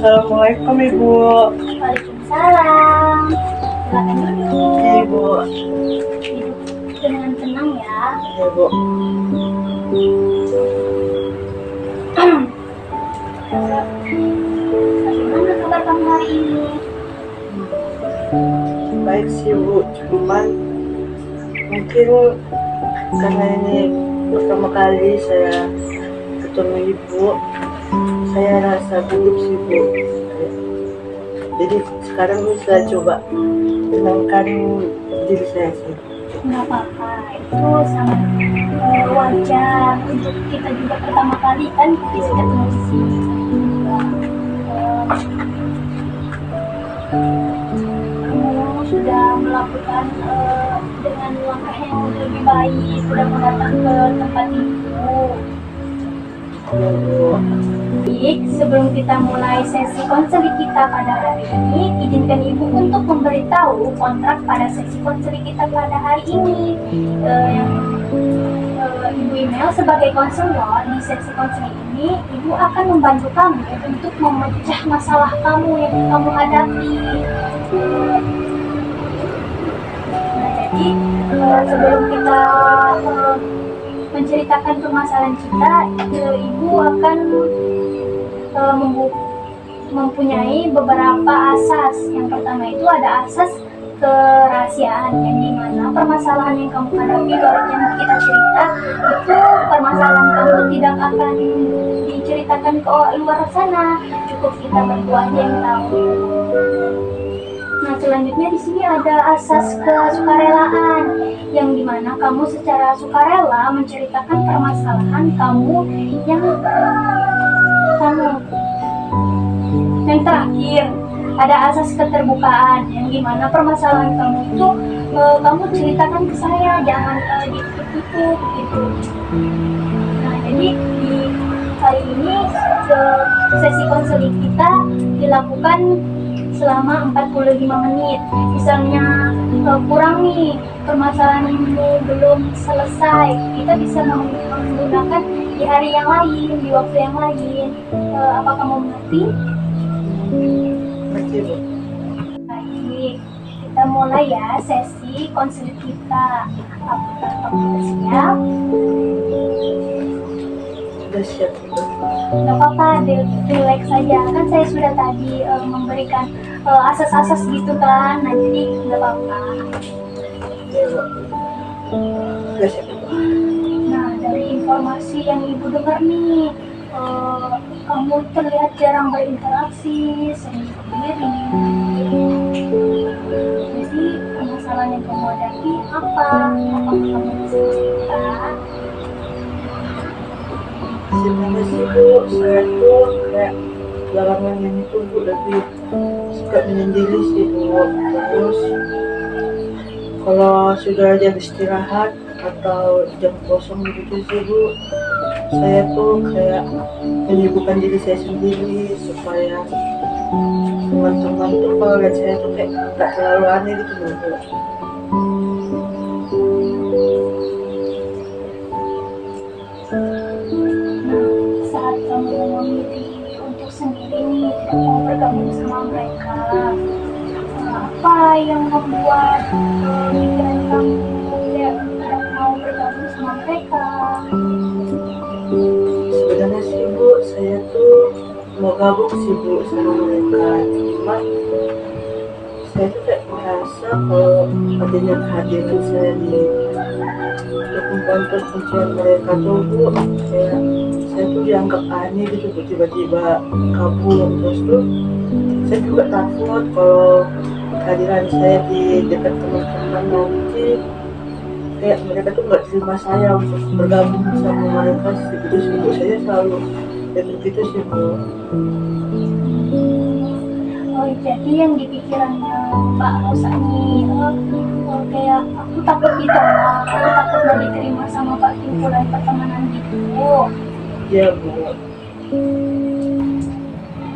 Assalamualaikum Ibu. Waalaikumsalam. Silakan duduk. Iya Ibu. Duduk dengan tenang ya. Iya Bu. Bagaimana kabar kamu hari ini? Baik sih Bu, cuman mungkin karena ini pertama kali saya ketemu Ibu, saya rasa gugup sih Bu. Jadi sekarang ini saya coba tenangkan diri saya sih. Nggak apa-apa, itu sangat wajar untuk kita juga pertama kali kan bisa ketemu di sini. Kamu sudah melakukan dengan langkah yang lebih baik, sudah datang ke tempat ibu. Iya Bu. Baik, sebelum kita mulai sesi konseling kita pada hari ini, izinkan Ibu untuk memberitahu kontrak pada sesi konseling kita pada hari ini. Ibu email sebagai konselor di sesi konseling ini, Ibu akan membantu kamu untuk memecah masalah kamu yang kamu hadapi. Nah, jadi sebelum kita menceritakan permasalahan kita, Ibu akan mempunyai beberapa asas. Yang pertama itu ada asas kerahasiaan, yang dimana permasalahan yang kamu hadapi yang kita cerita itu permasalahan kamu tidak akan diceritakan ke luar sana, cukup kita berdua aja yang tahu. Nah, selanjutnya di sini ada asas kesukarelaan, yang dimana kamu secara sukarela menceritakan permasalahan kamu yang terakhir ada asas keterbukaan, yang dimana permasalahan kamu itu kamu ceritakan ke saya, jangan ditutup gitu. Nah, jadi di kali ini sesi konseling kita dilakukan selama 45 menit. Misalnya kurang nih, permasalahanmu belum selesai, kita bisa menggunakan di hari yang lain, di waktu yang lain. Apa kamu mengerti? Mengerti Bu. Baik, kita mulai ya sesi konseling kita. Apakah kamu sudah siap? Sudah siap Bu. Gak apa-apa, relax saja. Kan saya sudah tadi memberikan asas-asas gitu kan. Nah, jadi gak apa-apa. Iya Bu. Sudah siap Bu. Nah, dari informasi yang Ibu dengar nih, kamu terlihat jarang berinteraksi, sering sendiri. Jadi permasalahan yang kamu hadapi apa? Apakah kamu bisa cerita? Sebenarnya sih Bu, saya tuh kayak belakangan ini tuh Bu lebih suka menyendiri sih Bu. Terus kalau sudah jam istirahat atau jam kosong begitu sih Bu, saya tuh kayak menyibukkan diri saya sendiri supaya teman-teman tuh kalau lihat saya tuh kayak gak terlalu aneh gitu Bu. Saat kamu memilih untuk sendiri nih, tidak mau bergabung sama mereka, apa yang membuat pikiran kamu tidak mau bergabung sama mereka? Sebenarnya sih Bu, saya tuh mau gabung sih Bu sama mereka, cuma saya tuh kayak merasa kalau adanya kehadiran saya di perkumpulan perkuncian mereka tuh Bu, saya tuh dianggap aneh gitu Bu, tiba-tiba kabur. Terus tuh saya juga takut kalau kehadiran saya di dekat teman-teman nanti kayak mereka tuh nggak terima saya untuk bergabung sama mereka sih gitu sih Bu. Saya selalu begitu sih Bu. Oh, jadi yang di pikirannya Mbak Rosa ini kayak aku takut ditolak, aku takut nggak diterima sama Pak kumpulan pertemanan gitu. Iya Bu.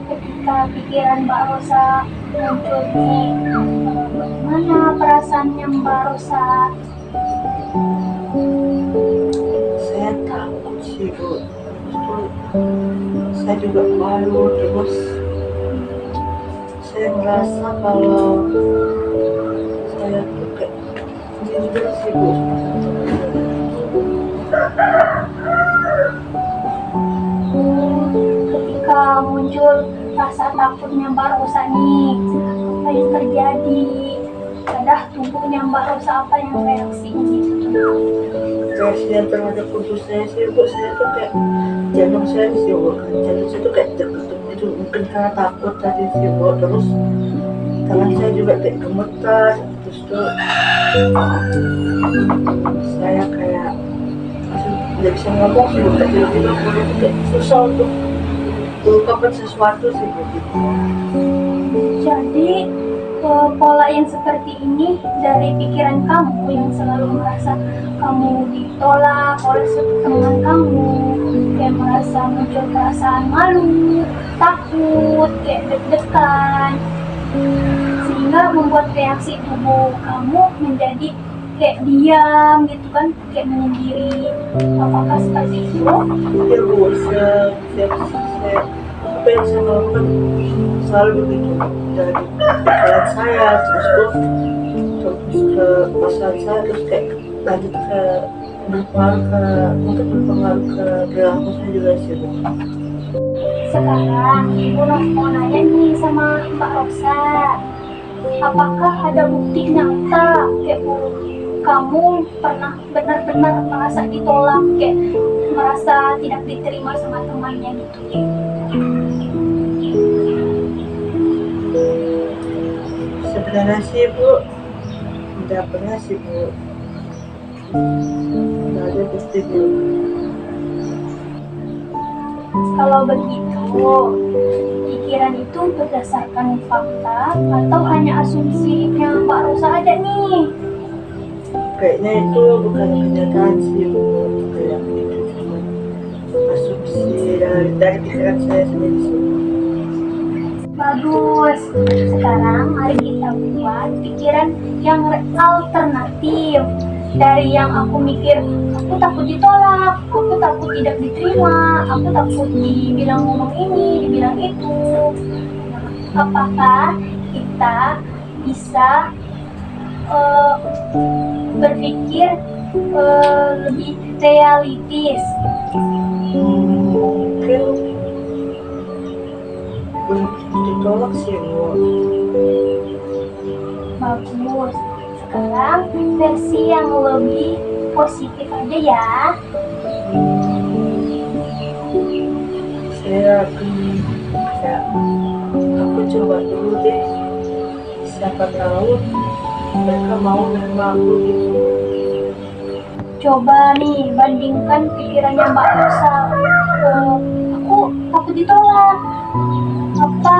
Ketika pikiran Mbak Rosa muncul nih, bagaimana perasaannya Mbak Rosa? Saya takut sih Bu. Terus tuh saya juga malu, terus saya merasa kalau saya tuh kayak minder sih Bu sama Ketika muncul rasa takutnya Mbak Rosa nih, apa yang terjadi? Ada tubuhnya Mbak Rosa apa yang reaksinya gitu? reaksinya terhadap tubuh saya sih Bu, saya tuh kayak jantung saya sih Bu, jantung saya tuh kayak tertutup itu mungkin karena takut tadi sih Bu, terus tangan saya juga kayak gemetar, terus tuh saya kayak masih nggak bisa ngomong sih Bu, kayak tiba-tiba mulut tuh kayak susah untuk mengungkapkan sesuatu sih Bu gitu. Jadi pola yang seperti ini dari pikiran kamu yang selalu merasa kamu ditolak oleh teman kamu, kayak merasa muncul perasaan malu, takut, kayak deg-degan, sehingga membuat reaksi tubuh kamu menjadi kayak diam gitu kan, kayak menyendiri. Apakah seperti itu? Ya Bu, saya apa yang saya lakukan selalu begitu dari pikiran saya terus ke perasaan saya, terus kayak lanjut ke berpengaruh ke mungkin berpengaruh ke perilaku saya juga sih Bu. Sekarang Ibu mau nanya nih sama Mbak Rosa, apakah ada bukti nyata kayak kamu pernah benar-benar merasa ditolak, kayak merasa tidak diterima sama temannya gitu? Sebenarnya sih Bu, tidak pernah sih Bu, tidak ada bukti Bu. Kalau begitu, pikiran itu berdasarkan fakta atau hanya asumsinya Mbak Rosa aja nih? Kayaknya itu bukan kenyataan sih Bu, kayak itu cuma asumsi dari pikiran saya sendiri sih. Bagus. Sekarang mari kita buat pikiran yang alternatif. Dari yang aku mikir, aku takut ditolak, aku takut tidak diterima, aku takut dibilang ngomong ini, dibilang itu. Apakah kita bisa berpikir lebih realistis? Mungkin belum ditolak sih Bu. Bagus. Sekarang versi yang lebih positif aja ya. Saya kayak aku coba dulu deh, siapa tahu mereka mau menerima aku gitu. Coba nih bandingkan pikirannya Mbak Rosa. Aku takut ditolak. Apa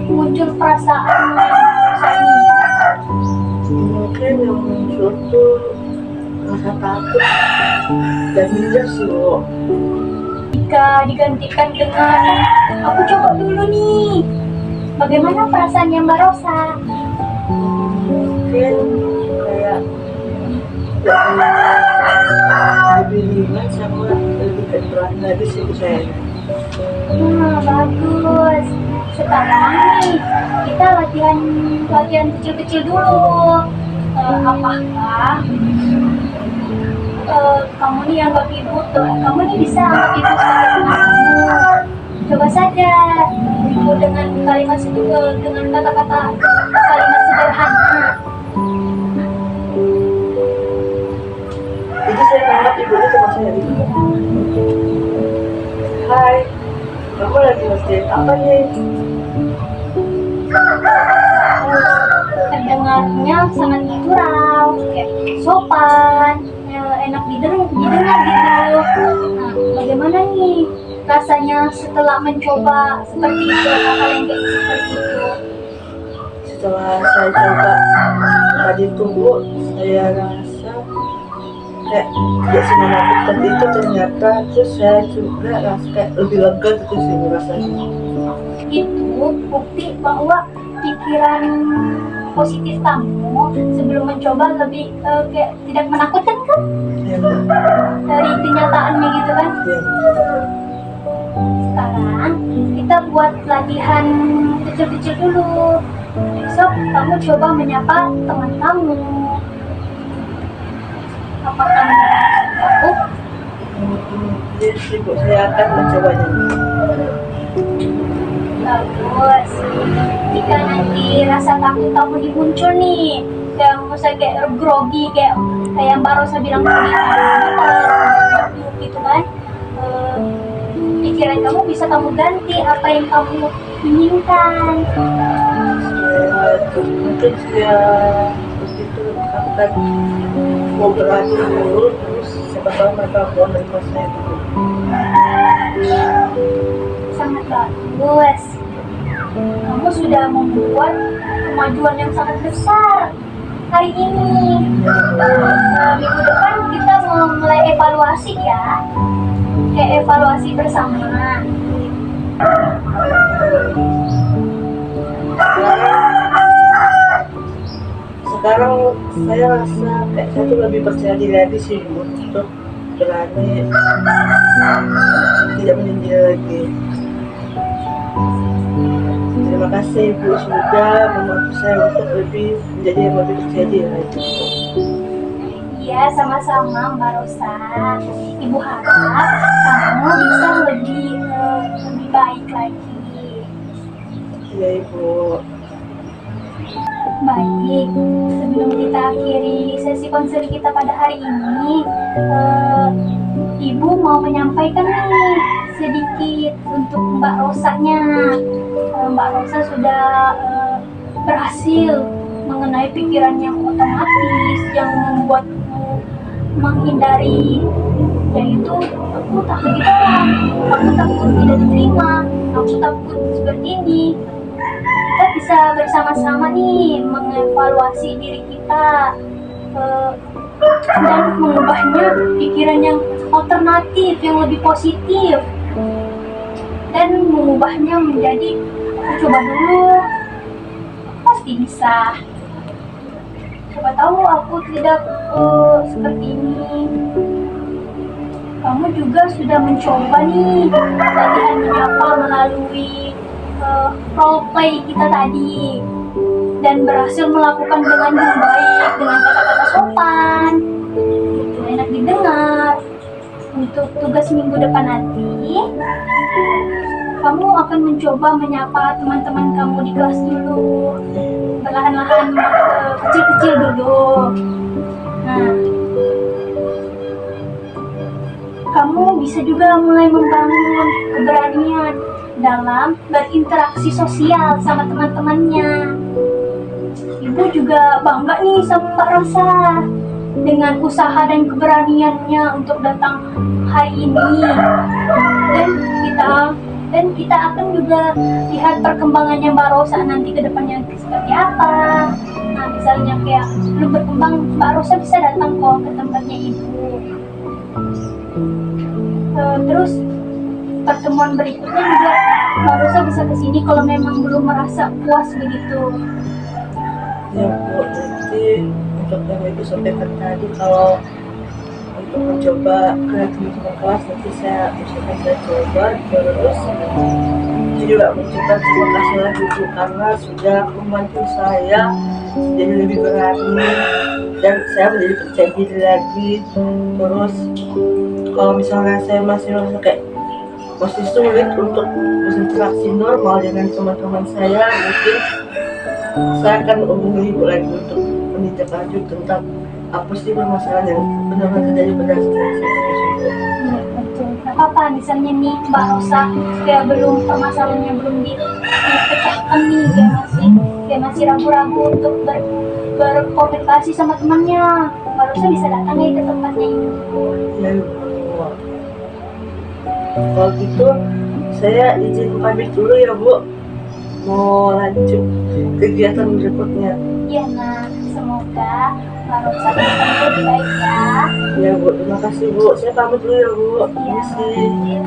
muncul perasaan Mbak Rosa ini? Mungkin yang muncul tuh rasa takut dan minder sih Bu. Jika digantikan dengan aku coba dulu nih, bagaimana perasaannya Mbak Rosa? Mungkin kayak lebih ringan sama lebih berani lagi sih Bu saya. Bagus. Sekarang nih kita latihan kecil-kecil dulu. Apakah kamu nih anggap ibu tuh, kamu nih bisa anggap ibu sebagai teman kamu? Coba saja ibu dengan dengan kata-kata kalimat sederhana. Jadi saya anggap ibu itu teman saya gitu. Hai, kamu lagi ngerjain apa nih? Terdengarnya sangat natural, kayak sopan, enak didengar gitu. Nah, bagaimana nih rasanya setelah mencoba seperti itu, hal-hal yang kayak seperti itu? Setelah saya coba tadi tuh Bu, saya rasa kayak tidak semenakutkan itu ternyata, terus saya juga rasa kayak lebih lega gitu sih Bu rasanya. Itu bukti bahwa pikiran positif kamu sebelum mencoba lebih kayak tidak menakutkan kan? Ya Bu. Dari kenyataannya gitu kan? Ya Bu. Sekarang kita buat latihan kecil kecil-kecil dulu. Besok kamu coba menyapa teman kamu. Apakah kamu? Iya sih Bu, saya akan mencobanya. Bagus. Jika nanti rasa takut kamu dimuncul nih, kayak misalnya kayak grogi, kayak Mbak Rosa bilang tadi, gitu kan, pikiran kamu bisa kamu ganti apa yang kamu inginkan. Mungkin saya begitu akan mau berlatih dulu, terus siapa tahu mereka mau menerima saya dulu. Sangat bagus. Kamu sudah membuat kemajuan yang sangat besar hari ini. Minggu depan kita mau mulai evaluasi ya, kayak evaluasi bersama. Sekarang saya rasa kayak saya tuh lebih percaya diri lagi sih Bu, untuk berani tidak menyendiri lagi. Terima kasih Ibu sudah membantu saya untuk menjadi yang lebih percaya diri lagi. Iya, sama-sama Mbak Rosa. Ibu harap kamu bisa lebih baik lagi. Iya Ibu. Baik, sebelum kita akhiri sesi konseling kita pada hari ini, Ibu mau menyampaikan nih sedikit untuk Mbak Rosanya. Mbak Rosa sudah berhasil mengenai pikiran yang otomatis yang membuatmu menghindari, yaitu aku takut ditolak, aku takut tidak diterima, aku takut seperti ini. Kita bisa bersama-sama nih mengevaluasi diri kita dan mengubahnya pikiran yang alternatif, yang lebih positif, dan mengubahnya menjadi aku coba dulu, pasti bisa. Siapa tahu aku tidak seperti ini. Kamu juga sudah mencoba nih latihan menyapa melalui role play kita tadi dan berhasil melakukan dengan baik, dengan kata-kata sopan, itu enak didengar. Untuk tugas minggu depan nanti, kamu akan mencoba menyapa teman-teman kamu di kelas dulu, perlahan-lahan, kecil-kecil dulu. Nah, kamu bisa juga mulai membangun keberanian dalam berinteraksi sosial sama teman-temannya. Ibu juga bangga nih sama Mbak Rosa dengan usaha dan keberaniannya untuk datang hari ini. Dan kita akan juga lihat perkembangannya Mbak Rosa nanti ke depannya seperti apa. Nah, misalnya kayak belum berkembang, Mbak Rosa bisa datang kok ke tempatnya Ibu. Terus pertemuan berikutnya juga Mbak Rosa bisa kesini kalau memang belum merasa puas begitu. Ya Bu, nanti untuk yang Ibu sampaikan tadi, kalau untuk mencoba ke teman-teman kelas nanti saya coba. Terus saya juga mencoba terima kasih lagi Bu karena sudah membantu saya jadi lebih berani dan saya menjadi percaya diri lagi. Terus kalau misalnya saya masih merasa kayak masih sulit untuk berinteraksi normal dengan teman-teman saya, mungkin saya akan menghubungi Ibu lagi untuk meninjak lanjut tentang apa sih permasalahan yang benar-benar terjadi pada saya tersebut. Betul. Gak apa-apa, misalnya nih Mbak Rosa kayak belum, permasalahannya belum dipecahkan nih, kayak masih ragu-ragu untuk berkomunikasi sama temannya. Mbak Rosa bisa datang nih ke tempatnya Ibu. Ya, kalau gitu saya izin pamit dulu ya Bu, mau lanjut kegiatan berikutnya. Iya nah, semoga Mbak Rosa lebih baik ya. Ya Bu, terima kasih Bu, saya pamit dulu ya Bu. Terima kasih. Iya.